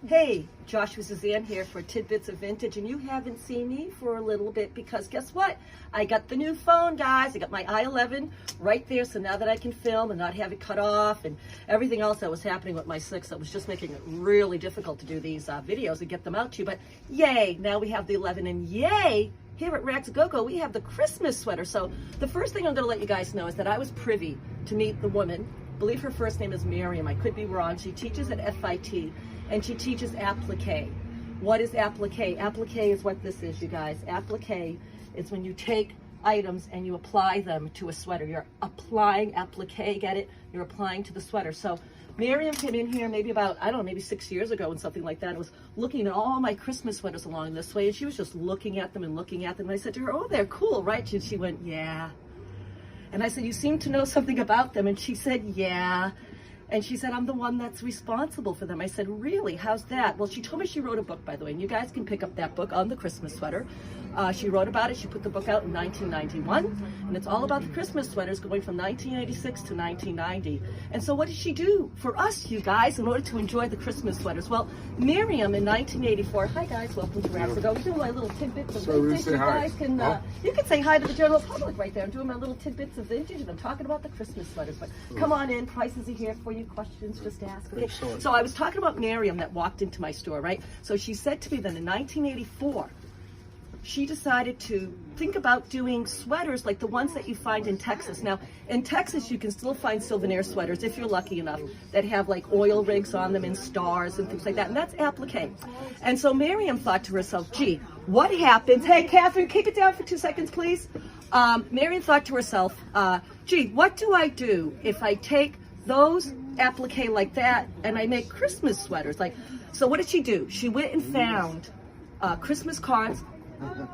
Hey, Joshua Suzanne here for Tidbits of Vintage, and you haven't seen me for a little bit because guess what? I got the new phone, guys. I got my i11 right there, so now that I can film and not have it cut off and everything else that was happening with my 6, that was just making it really difficult to do these videos and get them out to you. But yay, now we have the 11, and yay, here at Rags-A-GoGo, we have the Christmas sweater. So the first thing I'm going to let you guys know is that I was privy to meet the woman. I believe her first name is Miriam. I could be wrong. She teaches at FIT, and she teaches applique. What is applique? Applique is what this is, you guys. Applique is when you take items and you apply them to a sweater. You're applying applique, get it? You're applying to the sweater. So Miriam came in here maybe about, I don't know, maybe 6 years ago and something like that. I was looking at all my Christmas sweaters along this way, and she was just looking at them and looking at them. And I said to her, oh, they're cool, right? And she went, yeah. And I said, you seem to know something about them. And she said, yeah. And she said, I'm the one that's responsible for them. I said, really? How's that? Well, she told me she wrote a book, by the way, and you guys can pick up that book on the Christmas sweater. She wrote about it. She put the book out in 1991, and it's all about the Christmas sweaters going from 1986 to 1990. And so what did she do for us, you guys, in order to enjoy the Christmas sweaters? Well, Miriam in 1984, hi guys, welcome to Rags-A-GoGo. We're doing my little tidbits of vintage. You guys can, you can say hi to the general public right there. I'm doing my little tidbits of vintage, and I'm talking about the Christmas sweaters. But come on in, prices are here for you, questions, just ask. Okay. So I was talking about Miriam that walked into my store, right? So she said to me that in 1984, she decided to think about doing sweaters like the ones that you find in Texas. Now, in Texas, you can still find souvenir sweaters, if you're lucky enough, that have like oil rigs on them and stars and things like that, and that's applique. And so Miriam thought to herself, gee, what happens? Hey, Catherine, keep it down for 2 seconds, please. Miriam thought to herself, gee, what do I do if I take those applique like that and I make Christmas sweaters? Like, so what did she do? She went and found Christmas cards,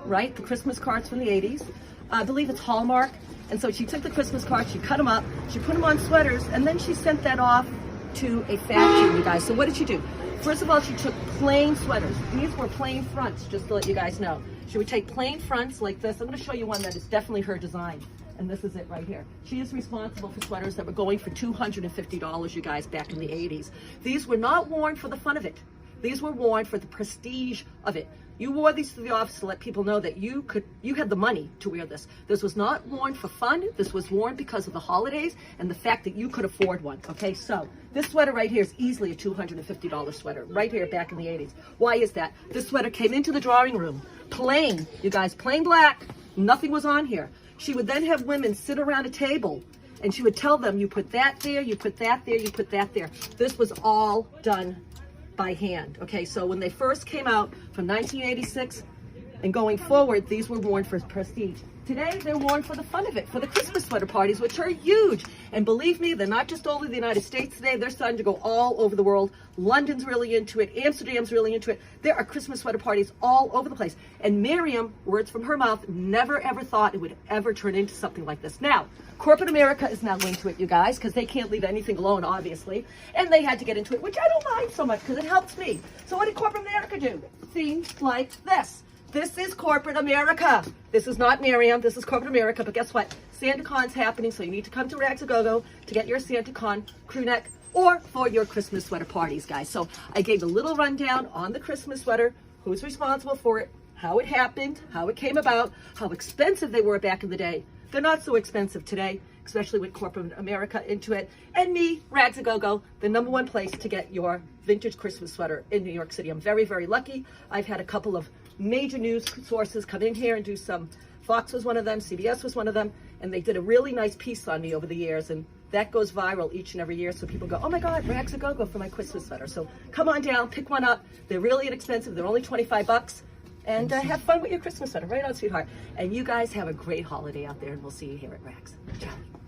right? The Christmas cards from the 80s. I believe it's Hallmark. And so she took the Christmas cards, she cut them up, she put them on sweaters, and then she sent that off to a factory, you guys. So what did she do? First of all, she took plain sweaters. These were plain fronts, just to let you guys know. She would take plain fronts like this. I'm going to show you one that is definitely her design. And this is it right here. She is responsible for sweaters that were going for $250, you guys, back in the 80s. These were not worn for the fun of it. These were worn for the prestige of it. You wore these to the office to let people know that you had the money to wear this. This was not worn for fun. This was worn because of the holidays and the fact that you could afford one. Okay, so this sweater right here is easily a $250 sweater, right here back in the 80s. Why is that? This sweater came into the drawing room, plain, you guys, plain black, nothing was on here. She would then have women sit around a table, and she would tell them, you put that there, you put that there, you put that there. This was all done by hand. Okay, so when they first came out from 1986 and going forward, these were worn for prestige. Today, they're worn for the fun of it, for the Christmas sweater parties, which are huge. And believe me, they're not just only the United States today, they're starting to go all over the world. London's really into it, Amsterdam's really into it. There are Christmas sweater parties all over the place. And Miriam, words from her mouth, never ever thought it would ever turn into something like this. Now, corporate America is now into it, you guys, because they can't leave anything alone, obviously. And they had to get into it, which I don't mind so much because it helps me. So what did corporate America do? Things like this. This is corporate America. This is not Miriam, this is corporate America, but guess what? SantaCon's happening, so you need to come to Rags-A-GoGo to get your SantaCon crew neck or for your Christmas sweater parties, guys. So I gave a little rundown on the Christmas sweater, who's responsible for it, how it happened, how it came about, how expensive they were back in the day. They're not so expensive today, especially with corporate America into it. And me, Rags-A-GoGo, the #1 place to get your vintage Christmas sweater in New York City. I'm very, very lucky. I've had a couple of major news sources come in here and do some. Fox was one of them, CBS was one of them, and they did a really nice piece on me over the years, and that goes viral each and every year, so people go, oh my God, Rags-A-GoGo for my Christmas sweater. So come on down, pick one up. They're really inexpensive. They're only 25 bucks. And have fun with your Christmas sweater. Right on, sweetheart. And you guys have a great holiday out there, and we'll see you here at Rags. Ciao.